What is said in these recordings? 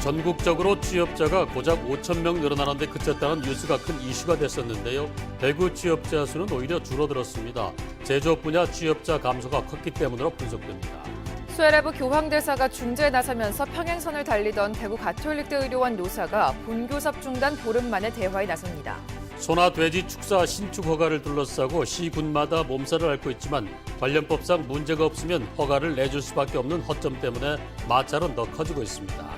전국적으로 취업자가 고작 5천 명 늘어나는 데 그쳤다는 뉴스가 큰 이슈가 됐었는데요. 대구 취업자 수는 오히려 줄어들었습니다. 제조업 분야 취업자 감소가 컸기 때문으로 분석됩니다. 수해레브 교황대사가 중재에 나서면서 평행선을 달리던 대구 가톨릭대 의료원 노사가 본교섭 중단 보름 만에 대화에 나섭니다. 소나 돼지 축사 신축 허가를 둘러싸고 시군마다 몸살을 앓고 있지만 관련법상 문제가 없으면 허가를 내줄 수밖에 없는 허점 때문에 마찰은 더 커지고 있습니다.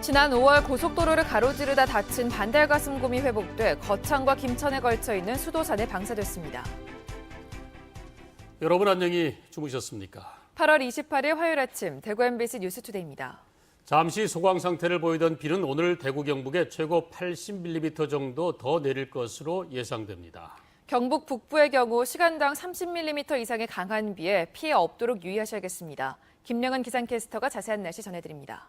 지난 5월 고속도로를 가로지르다 다친 반달가슴곰이 회복돼 거창과 김천에 걸쳐 있는 수도산에 방사됐습니다. 여러분 안녕히 주무셨습니까? 8월 28일 화요일 아침 대구 MBC 뉴스투데이입니다. 잠시 소강 상태를 보이던 비는 오늘 대구 경북에 최고 80mm 정도 더 내릴 것으로 예상됩니다. 경북 북부의 경우 시간당 30mm 이상의 강한 비에 피해 없도록 유의하셔야겠습니다. 김명은 기상캐스터가 자세한 날씨 전해드립니다.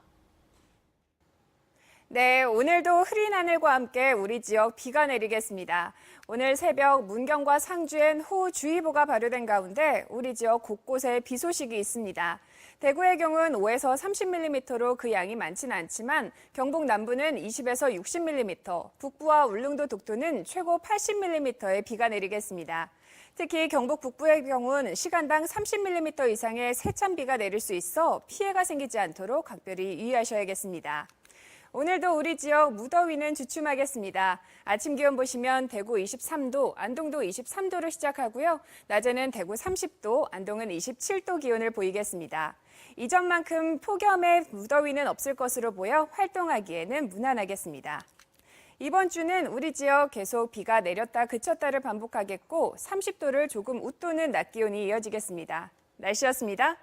네, 오늘도 흐린 하늘과 함께 우리 지역 비가 내리겠습니다. 오늘 새벽 문경과 상주엔 호우주의보가 발효된 가운데 우리 지역 곳곳에 비 소식이 있습니다. 대구의 경우는 5에서 30mm로 그 양이 많지는 않지만 경북 남부는 20에서 60mm, 북부와 울릉도 독도는 최고 80mm의 비가 내리겠습니다. 특히 경북 북부의 경우는 시간당 30mm 이상의 세찬 비가 내릴 수 있어 피해가 생기지 않도록 각별히 유의하셔야겠습니다. 오늘도 우리 지역 무더위는 주춤하겠습니다. 아침 기온 보시면 대구 23도, 안동도 23도로 시작하고요. 낮에는 대구 30도, 안동은 27도 기온을 보이겠습니다. 이전만큼 폭염의 무더위는 없을 것으로 보여 활동하기에는 무난하겠습니다. 이번 주는 우리 지역 계속 비가 내렸다 그쳤다를 반복하겠고 30도를 조금 웃도는 낮 기온이 이어지겠습니다. 날씨였습니다.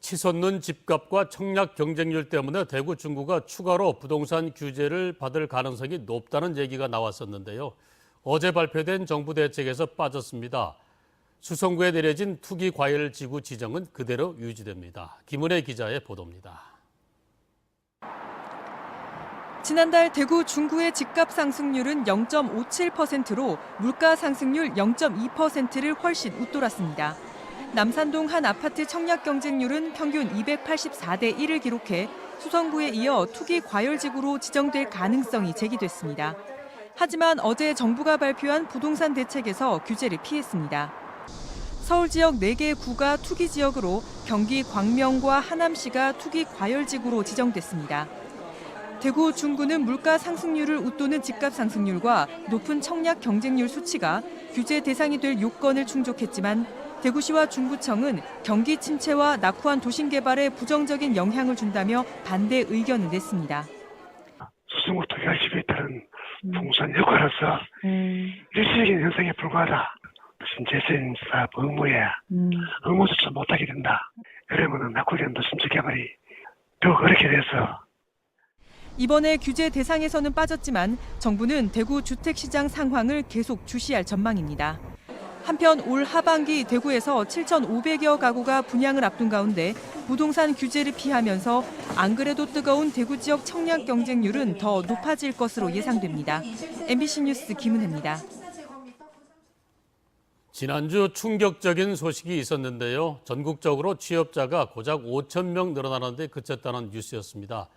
치솟는 집값과 청약 경쟁률 때문에 대구 중구가 추가로 부동산 규제를 받을 가능성이 높다는 얘기가 나왔었는데요. 어제 발표된 정부 대책에서 빠졌습니다. 수성구에 내려진 투기 과열 지구 지정은 그대로 유지됩니다. 김은혜 기자의 보도입니다. 지난달 대구 중구의 집값 상승률은 0.57%로 물가 상승률 0.2%를 훨씬 웃돌았습니다. 남산동 한 아파트 청약 경쟁률은 평균 284대 1을 기록해 수성구에 이어 투기 과열지구로 지정될 가능성이 제기됐습니다. 하지만 어제 정부가 발표한 부동산 대책에서 규제를 피했습니다. 서울 지역 4개 구가 투기 지역으로 경기 광명과 하남시가 투기 과열지구로 지정됐습니다. 대구 중구는 물가 상승률을 웃도는 집값 상승률과 높은 청약 경쟁률 수치가 규제 대상이 될 요건을 충족했지만 대구시와 중구청은 경기 침체와 낙후한 도심 개발에 부정적인 영향을 준다며 반대 의견을 냈습니다. 수성구 투기가 집에 따른 부동산 효과로서 일시적인 현상에 불과하다. 도심 재생사업 의무에 의무조차 못하게 된다. 그러면 낙후된 도심지 개발이 더 어렵게 돼서 이번에 규제 대상에서는 빠졌지만 정부는 대구 주택시장 상황을 계속 주시할 전망입니다. 한편 올 하반기 대구에서 7,500여 가구가 분양을 앞둔 가운데 부동산 규제를 피하면서 안 그래도 뜨거운 대구 지역 청약 경쟁률은 더 높아질 것으로 예상됩니다. MBC 뉴스 김은혜입니다. 지난주 충격적인 소식이 있었는데요. 전국적으로 취업자가 고작 5천 명 늘어나는 데 그쳤다는 뉴스였습니다.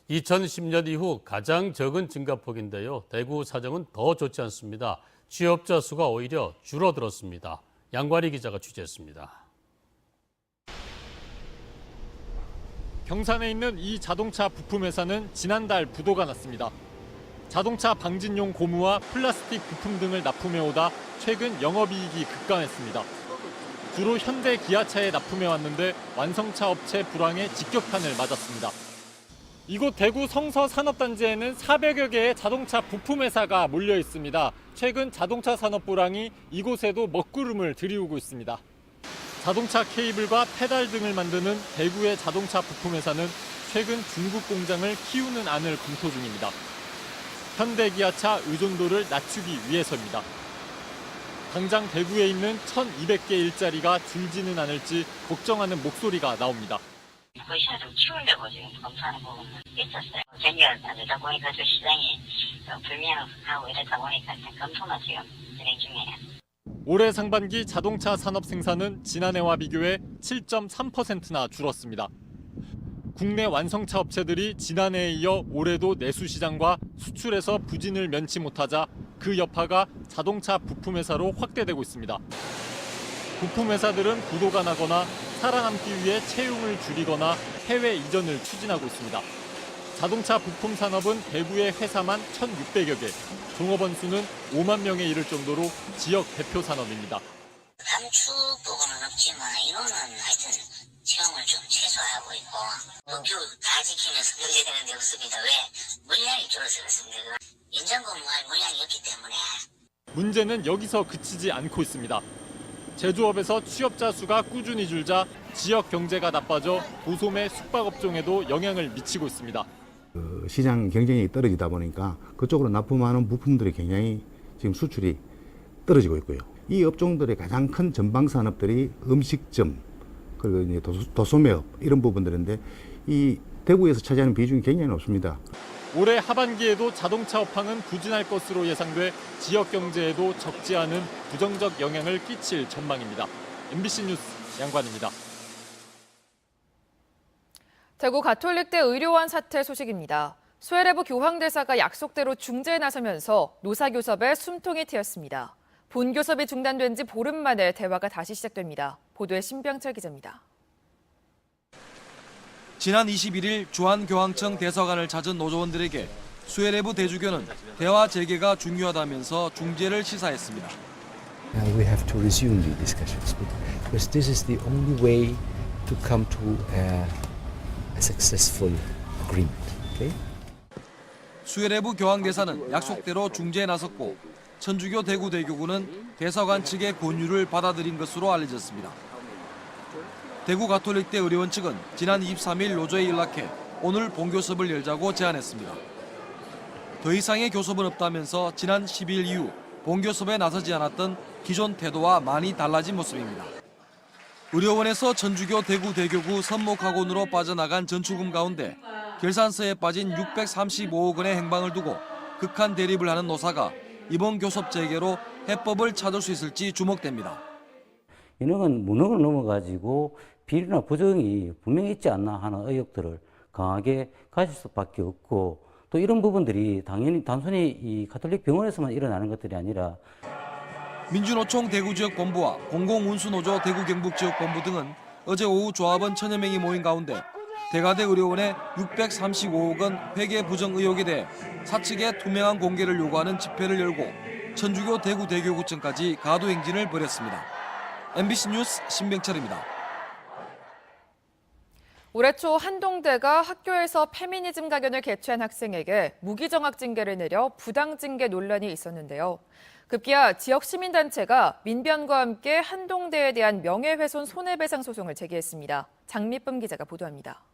2010년 이후 가장 적은 증가폭인데요. 대구 사정은 더 좋지 않습니다. 취업자 수가 오히려 줄어들었습니다. 양관희 기자가 취재했습니다. 경산에 있는 이 자동차 부품 회사는 지난달 부도가 났습니다. 자동차 방진용 고무와 플라스틱 부품 등을 납품해오다 최근 영업이익이 급감했습니다. 주로 현대 기아차에 납품해왔는데 완성차 업체 불황에 직격탄을 맞았습니다. 이곳 대구 성서 산업단지에는 400여 개의 자동차 부품 회사가 몰려 있습니다. 최근 자동차 산업 불황이 이곳에도 먹구름을 들이우고 있습니다. 자동차 케이블과 페달 등을 만드는 대구의 자동차 부품 회사는 최근 중국 공장을 키우는 안을 검토 중입니다. 현대기아차 의존도를 낮추기 위해서입니다. 당장 대구에 있는 1,200개 일자리가 줄지는 않을지 걱정하는 목소리가 나옵니다. 그 시장 좀 키우려고 지금 검토하는 부분은 있었어요. 경기가 안 되다 보니까 좀 시장이 불미하고 이러다 보니까 검토만 지금 진행 중이에요. 올해 상반기 자동차 산업 생산은 지난해와 비교해 7.3%나 줄었습니다. 국내 완성차 업체들이 지난해에 이어 올해도 내수시장과 수출에서 부진을 면치 못하자 그 여파가 자동차 부품회사로 확대되고 있습니다. 부품회사들은 부도가 나거나 살아남기 위해 채용을 줄이거나 해외 이전을 추진하고 있습니다. 자동차 부품 산업은 대구의 회사만 1,600여 개, 종업원 수는 5만 명에 이를 정도로 지역 대표 산업입니다. 감축 부분은 없지만 인원은 하여튼 채용을 좀 최소화하고 있고 목표 다 지키면서 경제되는 데 없습니다. 왜? 물량이 줄어서 그렇습니다. 인정 근무할 물량이 없기 때문에. 문제는 여기서 그치지 않고 있습니다. 제조업에서 취업자 수가 꾸준히 줄자 지역 경제가 나빠져 도소매 숙박업종에도 영향을 미치고 있습니다. 시장 경쟁력이 떨어지다 보니까 그쪽으로 납품하는 부품들이 굉장히 지금 수출이 떨어지고 있고요. 이 업종들의 가장 큰 전방 산업들이 음식점, 그리고 이제 도소매업 이런 부분들인데 이 대구에서 차지하는 비중이 굉장히 높습니다. 올해 하반기에도 자동차 업황은 부진할 것으로 예상돼 지역 경제에도 적지 않은 부정적 영향을 끼칠 전망입니다. MBC 뉴스 양관입니다. 대구 가톨릭대 의료원 사태 소식입니다. 수해레부 교황대사가 약속대로 중재에 나서면서 노사교섭에 숨통이 트였습니다. 본교섭이 중단된 지 보름 만에 대화가 다시 시작됩니다. 보도에 신병철 기자입니다. 지난 21일 주한교황청 대사관을 찾은 노조원들에게 수해레부 대주교는 대화 재개가 중요하다면서 중재를 시사했습니다. We have to resume the discussions because this is the only way to come to a successful agreement. Okay? 수해레부 교황대사는 약속대로 중재에 나섰고 천주교 대구대교구는 대사관 측의 권유를 받아들인 것으로 알려졌습니다. 대구 가톨릭대 의료원 측은 지난 23일 노조에 연락해 오늘 본교섭을 열자고 제안했습니다. 더 이상의 교섭은 없다면서 지난 12일 이후 본교섭에 나서지 않았던 기존 태도와 많이 달라진 모습입니다. 의료원에서 천주교 대구대교구 선목학원으로 빠져나간 전출금 가운데 결산서에 빠진 635억 원의 행방을 두고 극한 대립을 하는 노사가 이번 교섭 재개로 해법을 찾을 수 있을지 주목됩니다. 이는 무능을 넘어가지고 비리나 부정이 분명히 있지 않나 하는 의혹들을 강하게 가질 수밖에 없고 또 이런 부분들이 당연히 단순히 이 가톨릭 병원에서만 일어나는 것들이 아니라 민주노총 대구지역본부와 공공운수노조 대구경북지역본부 등은 어제 오후 조합원 1,000여 명이 모인 가운데 대가대 의료원의 635억 원 회계 부정 의혹에 대해 사측의 투명한 공개를 요구하는 집회를 열고 천주교 대구대교구청까지 가도행진을 벌였습니다. MBC 뉴스 신병철입니다. 올해 초 한동대가 학교에서 페미니즘 강연을 개최한 학생에게 무기정학 징계를 내려 부당징계 논란이 있었는데요. 급기야 지역 시민단체가 민변과 함께 한동대에 대한 명예훼손 손해배상 소송을 제기했습니다. 장미쁨 기자가 보도합니다.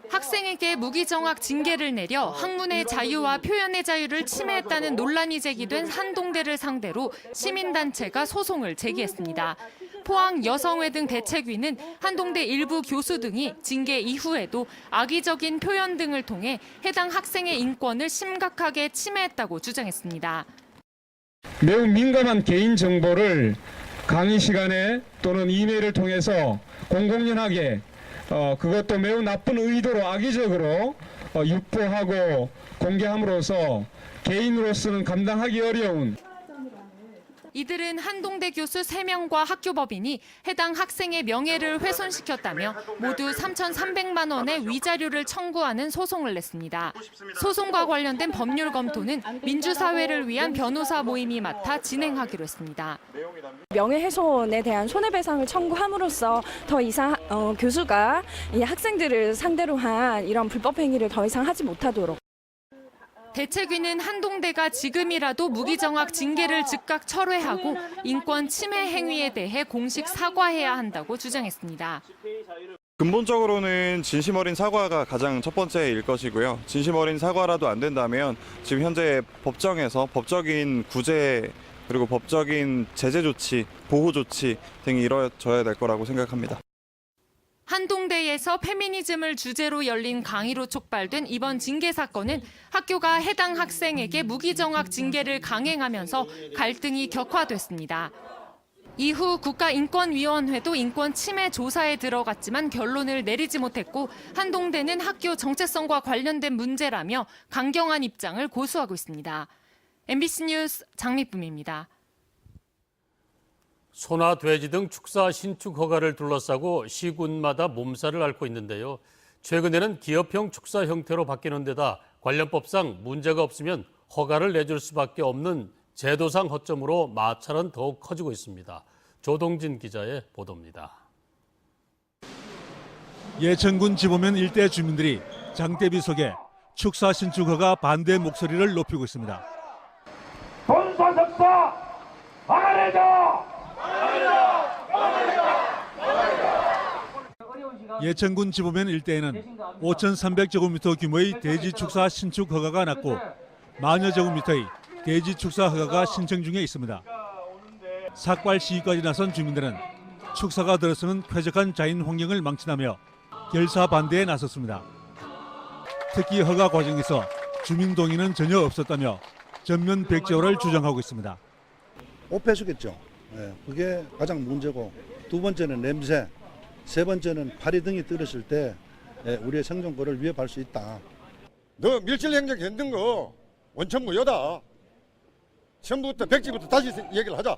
학생에게 무기정학 징계를 내려 학문의 자유와 표현의 자유를 침해했다는 논란이 제기된 한동대를 상대로 시민단체가 소송을 제기했습니다. 포항 여성회 등 대책위는 한동대 일부 교수 등이 징계 이후에도 악의적인 표현 등을 통해 해당 학생의 인권을 심각하게 침해했다고 주장했습니다. 매우 민감한 개인정보를 강의 시간에 또는 이메일을 통해서 공공연하게 그것도 매우 나쁜 의도로 악의적으로 유포하고 공개함으로써 개인으로서는 감당하기 어려운 이들은 한동대 교수 3명과 학교법인이 해당 학생의 명예를 훼손시켰다며 모두 3,300만 원의 위자료를 청구하는 소송을 냈습니다. 소송과 관련된 법률 검토는 민주사회를 위한 변호사 모임이 맡아 진행하기로 했습니다. 명예훼손에 대한 손해배상을 청구함으로써 더 이상 교수가 이 학생들을 상대로 한 이런 불법 행위를 더 이상 하지 못하도록. 대책위는 한동대가 지금이라도 무기정학 징계를 즉각 철회하고 인권 침해 행위에 대해 공식 사과해야 한다고 주장했습니다. 근본적으로는 진심 어린 사과가 가장 첫 번째일 것이고요. 진심 어린 사과라도 안 된다면 지금 현재 법정에서 법적인 구제 그리고 법적인 제재 조치, 보호 조치 등이 이루어져야 될 거라고 생각합니다. 한동대에서 페미니즘을 주제로 열린 강의로 촉발된 이번 징계 사건은 학교가 해당 학생에게 무기정학 징계를 강행하면서 갈등이 격화됐습니다. 이후 국가인권위원회도 인권 침해 조사에 들어갔지만 결론을 내리지 못했고 한동대는 학교 정체성과 관련된 문제라며 강경한 입장을 고수하고 있습니다. MBC 뉴스 장미쁨입니다. 소나 돼지 등 축사 신축 허가를 둘러싸고 시군마다 몸살을 앓고 있는데요. 최근에는 기업형 축사 형태로 바뀌는 데다 관련법상 문제가 없으면 허가를 내줄 수밖에 없는 제도상 허점으로 마찰은 더욱 커지고 있습니다. 조동진 기자의 보도입니다. 예천군 지보면 일대 주민들이 장대비 속에 축사 신축 허가 반대 목소리를 높이고 있습니다. 본사석사 막아내자! 예천군 지보면 일대에는 5,300제곱미터 규모의 대지 축사 신축 허가가 났고 만여 제곱미터의 대지 축사 허가가 신청 중에 있습니다. 삭발 시위까지 나선 주민들은 축사가 들어서는 쾌적한 자연 환경을 망친하며 결사 반대에 나섰습니다. 특히 허가 과정에서 주민 동의는 전혀 없었다며 전면 백제화를 주장하고 있습니다. 오폐수겠죠. 그게 가장 문제고, 두 번째는 냄새, 세 번째는 파리 등이 떨어질 때 우리의 생존권을 위협할 수 있다. 너 밀실행정 했는 거 원천 무효다. 처음부터 백지부터 다시 얘기를 하자.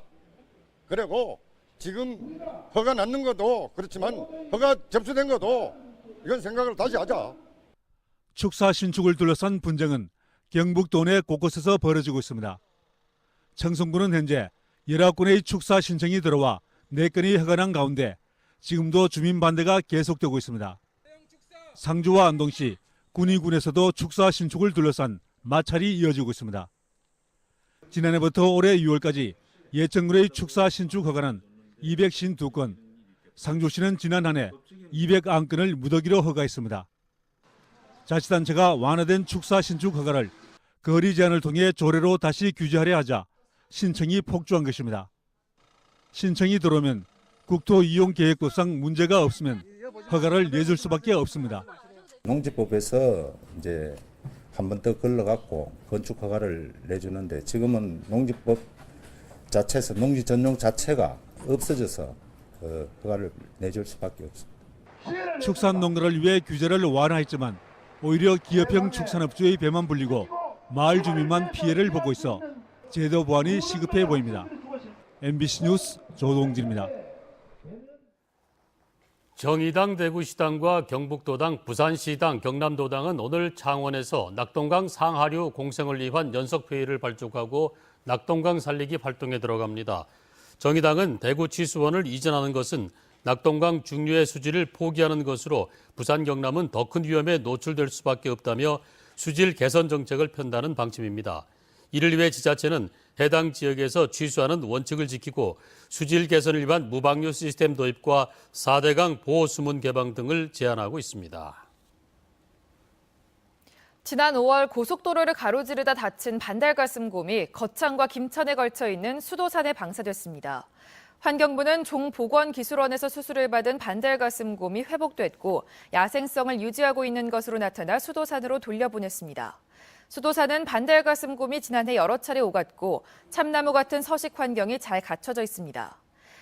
그리고 지금 허가 났는 것도 그렇지만 허가 접수된 것도 이건 생각을 다시 하자. 축사 신축을 둘러싼 분쟁은 경북 도내 곳곳에서 벌어지고 있습니다. 청송군은 현재 19건의 축사 신청이 들어와 4건이 허가난 가운데 지금도 주민 반대가 계속되고 있습니다. 상주와 안동시, 군위군에서도 축사 신축을 둘러싼 마찰이 이어지고 있습니다. 지난해부터 올해 6월까지 예천군의 축사 신축 허가는 252건, 상주시는 지난 한 해 201건을 무더기로 허가했습니다. 자치단체가 완화된 축사 신축 허가를 거리 제한을 통해 조례로 다시 규제하려 하자 신청이 폭주한 것입니다. 신청이 들어오면 국토이용계획법상 문제가 없으면 허가를 내줄 수밖에 없습니다. 농지법에서 이제 한 번 더 걸러갖고 건축 허가를 내주는데 지금은 농지법 자체에서 농지 전용 자체가 없어져서 허가를 내줄 수밖에 없습니다. 축산 농가를 위해 규제를 완화했지만 오히려 기업형 축산업주의 배만 불리고 마을 주민만 피해를 보고 있어 제도 보완이 시급해 보입니다. MBC 뉴스 조동진입니다. 정의당 대구시당과 경북도당, 부산시당, 경남도당은 오늘 창원에서 낙동강 상하류 공생을 위한 연석회의를 발족하고 낙동강 살리기 활동에 들어갑니다. 정의당은 대구치수원을 이전하는 것은 낙동강 중류의 수질을 포기하는 것으로 부산, 경남은 더 큰 위험에 노출될 수밖에 없다며 수질 개선 정책을 편다는 방침입니다. 이를 위해 지자체는 해당 지역에서 취수하는 원칙을 지키고 수질 개선을 위한 무방류 시스템 도입과 4대강 보호수문 개방 등을 제안하고 있습니다. 지난 5월 고속도로를 가로지르다 다친 반달가슴곰이 거창과 김천에 걸쳐 있는 수도산에 방사됐습니다. 환경부는 종보건기술원에서 수술을 받은 반달가슴곰이 회복됐고 야생성을 유지하고 있는 것으로 나타나 수도산으로 돌려보냈습니다. 수도산은 반달가슴곰이 지난해 여러 차례 오갔고 참나무 같은 서식 환경이 잘 갖춰져 있습니다.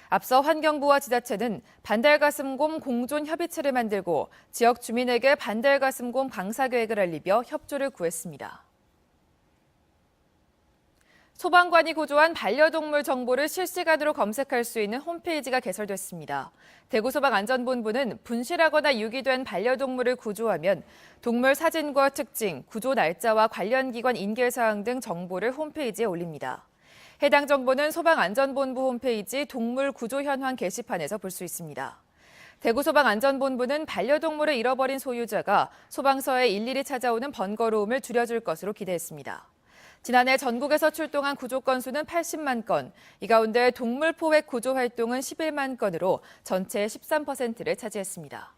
앞서 환경부와 지자체는 반달가슴곰 공존 협의체를 만들고 지역 주민에게 반달가슴곰 방사 계획을 알리며 협조를 구했습니다. 소방관이 구조한 반려동물 정보를 실시간으로 검색할 수 있는 홈페이지가 개설됐습니다. 대구소방안전본부는 분실하거나 유기된 반려동물을 구조하면 동물 사진과 특징, 구조 날짜와 관련 기관 인계사항 등 정보를 홈페이지에 올립니다. 해당 정보는 소방안전본부 홈페이지 동물 구조 현황 게시판에서 볼 수 있습니다. 대구소방안전본부는 반려동물을 잃어버린 소유자가 소방서에 일일이 찾아오는 번거로움을 줄여줄 것으로 기대했습니다. 지난해 전국에서 출동한 구조 건수는 80만 건, 이 가운데 동물 포획 구조 활동은 11만 건으로 전체의 13%를 차지했습니다.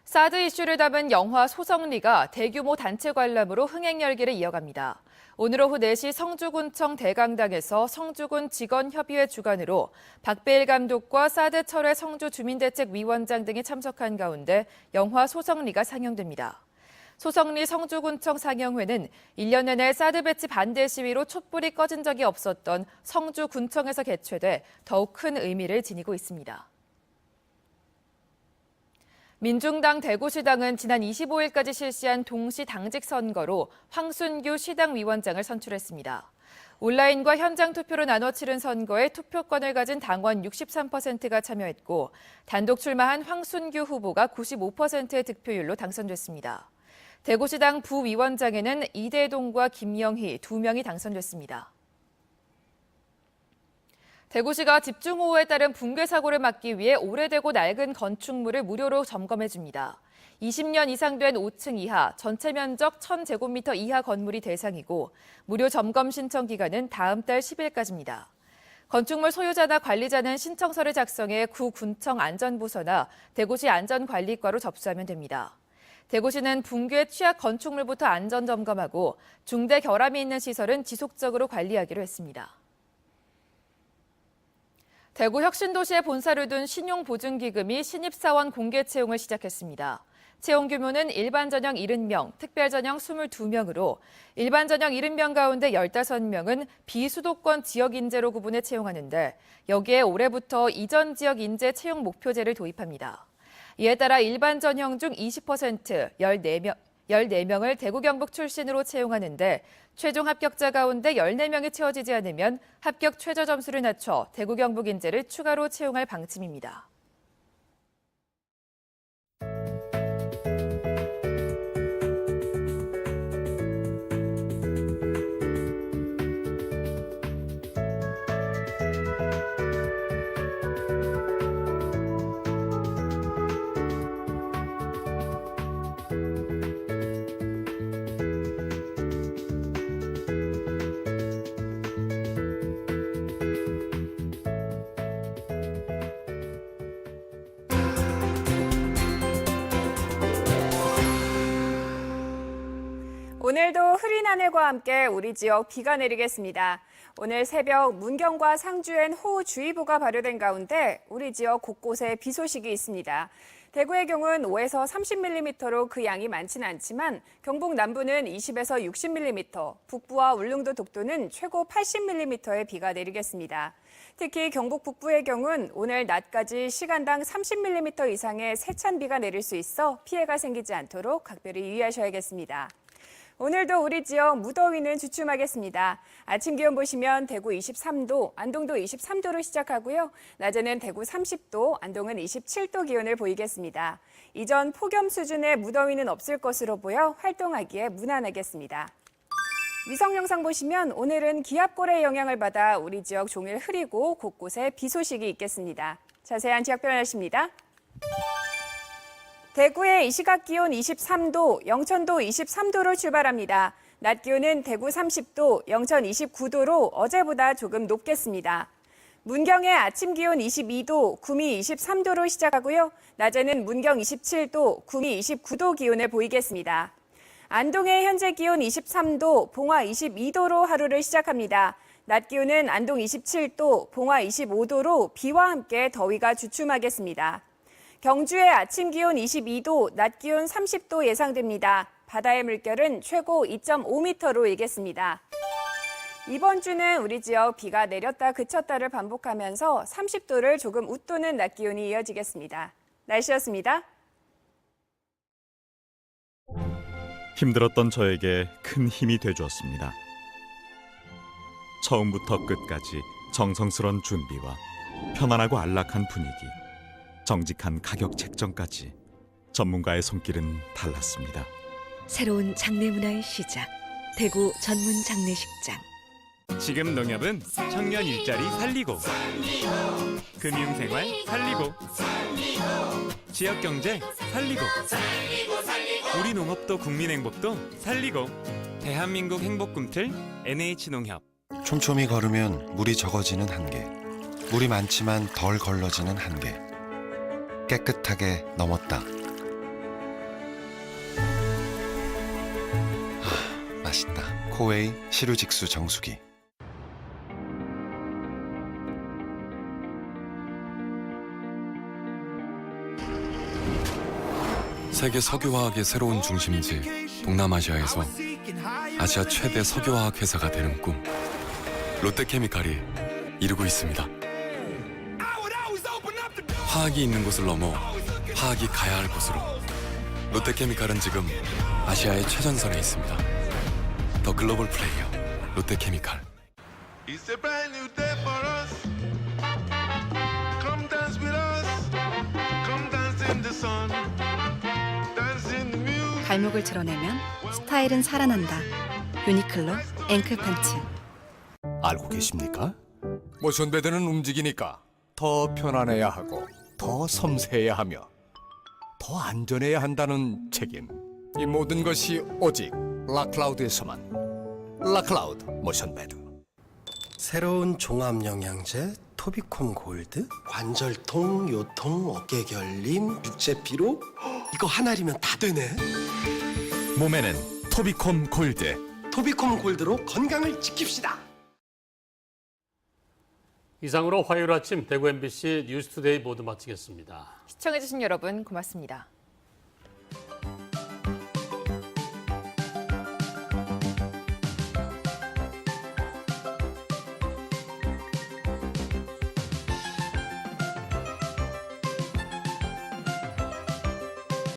사드 이슈를 담은 영화 소성리가 대규모 단체 관람으로 흥행 열기를 이어갑니다. 오늘 오후 4시 성주군청 대강당에서 성주군 직원협의회 주관으로 박배일 감독과 사드 철회 성주 주민대책위원장 등이 참석한 가운데 영화 소성리가 상영됩니다. 소성리 성주군청 상영회는 1년 내내 사드 배치 반대 시위로 촛불이 꺼진 적이 없었던 성주군청에서 개최돼 더욱 큰 의미를 지니고 있습니다. 민중당 대구시당은 지난 25일까지 실시한 동시 당직 선거로 황순규 시당 위원장을 선출했습니다. 온라인과 현장 투표로 나눠 치른 선거에 투표권을 가진 당원 63%가 참여했고 단독 출마한 황순규 후보가 95%의 득표율로 당선됐습니다. 대구시당 부위원장에는 이대동과 김영희 2명이 당선됐습니다. 대구시가 집중호우에 따른 붕괴 사고를 막기 위해 오래되고 낡은 건축물을 무료로 점검해줍니다. 20년 이상 된 5층 이하, 전체 면적 1000제곱미터 이하 건물이 대상이고 무료 점검 신청 기간은 다음 달 10일까지입니다. 건축물 소유자나 관리자는 신청서를 작성해 구군청 안전부서나 대구시 안전관리과로 접수하면 됩니다. 대구시는 붕괴 취약 건축물부터 안전점검하고 중대 결함이 있는 시설은 지속적으로 관리하기로 했습니다. 대구 혁신도시에 본사를 둔 신용보증기금이 신입사원 공개 채용을 시작했습니다. 채용 규모는 일반 전형 70명, 특별 전형 22명으로 일반 전형 70명 가운데 15명은 비수도권 지역 인재로 구분해 채용하는데 여기에 올해부터 이전 지역 인재 채용 목표제를 도입합니다. 이에 따라 일반 전형 중 20% 14명을 대구 경북 출신으로 채용하는데 최종 합격자 가운데 14명이 채워지지 않으면 합격 최저 점수를 낮춰 대구 경북 인재를 추가로 채용할 방침입니다. 오늘도 흐린 하늘과 함께 우리 지역 비가 내리겠습니다. 오늘 새벽 문경과 상주엔 호우주의보가 발효된 가운데 우리 지역 곳곳에 비 소식이 있습니다. 대구의 경우는 5에서 30mm로 그 양이 많지는 않지만 경북 남부는 20에서 60mm, 북부와 울릉도 독도는 최고 80mm의 비가 내리겠습니다. 특히 경북 북부의 경우는 오늘 낮까지 시간당 30mm 이상의 세찬 비가 내릴 수 있어 피해가 생기지 않도록 각별히 유의하셔야겠습니다. 오늘도 우리 지역 무더위는 주춤하겠습니다. 아침 기온 보시면 대구 23도, 안동도 23도로 시작하고요. 낮에는 대구 30도, 안동은 27도 기온을 보이겠습니다. 이전 폭염 수준의 무더위는 없을 것으로 보여 활동하기에 무난하겠습니다. 위성 영상 보시면 오늘은 기압골의 영향을 받아 우리 지역 종일 흐리고 곳곳에 비 소식이 있겠습니다. 자세한 지역별 날씨입니다. 대구의 이 시각 기온 23도, 영천도 23도로 출발합니다. 낮 기온은 대구 30도, 영천 29도로 어제보다 조금 높겠습니다. 문경의 아침 기온 22도, 구미 23도로 시작하고요. 낮에는 문경 27도, 구미 29도 기온을 보이겠습니다. 안동의 현재 기온 23도, 봉화 22도로 하루를 시작합니다. 낮 기온은 안동 27도, 봉화 25도로 비와 함께 더위가 주춤하겠습니다. 경주의 아침 기온 22도, 낮 기온 30도 예상됩니다. 바다의 물결은 최고 2.5m로 일겠습니다. 이번 주는 우리 지역 비가 내렸다 그쳤다를 반복하면서 30도를 조금 웃도는 낮 기온이 이어지겠습니다. 날씨였습니다. 힘들었던 저에게 큰 힘이 돼주었습니다. 처음부터 끝까지 정성스런 준비와 편안하고 안락한 분위기, 정직한 가격 책정까지 전문가의 손길은 달랐습니다. 새로운 장내 문화의 시작, 대구 전문 장례식장. 지금 농협은 청년 일자리 살리고, 금융생활 살리고, 지역경제 살리고, 우리 농업도 국민 행복도 살리고, 대한민국 행복 꿈틀 NH농협. 촘촘히 걸으면 물이 적어지는 한계, 물이 많지만 덜 걸러지는 한계. 깨끗하게 넘었다. 맛있다. 코웨이 시루직수 정수기. 세계 석유화학의 새로운 중심지 동남아시아에서 아시아 최대 석유화학 회사가 되는 꿈 롯데케미칼이 이루고 있습니다. 화학이 있는 곳을 넘어 화학이 가야 할 곳으로 롯데케미칼은 지금 아시아의 최전선에 있습니다. 더 글로벌 플레이어 롯데케미칼. 발목을 드러내면 스타일은 살아난다. 유니클로 앵클 팬츠. 알고 계십니까? 모션베드는 움직이니까 더 편안해야 하고 더 섬세해야 하며 더 안전해야 한다는 책임. 이 모든 것이 오직 라클라우드에서만. 라클라우드 모션베드. 새로운 종합 영양제 토비콤 골드, 관절통, 요통, 어깨 결림, 육체 피로, 이거 하나리면 다 되네. 몸에는 토비콤 골드. 토비콤 골드로 건강을 지킵시다. 이상으로 화요일 아침 대구 MBC 뉴스투데이 모두 마치겠습니다. 시청해주신 여러분 고맙습니다.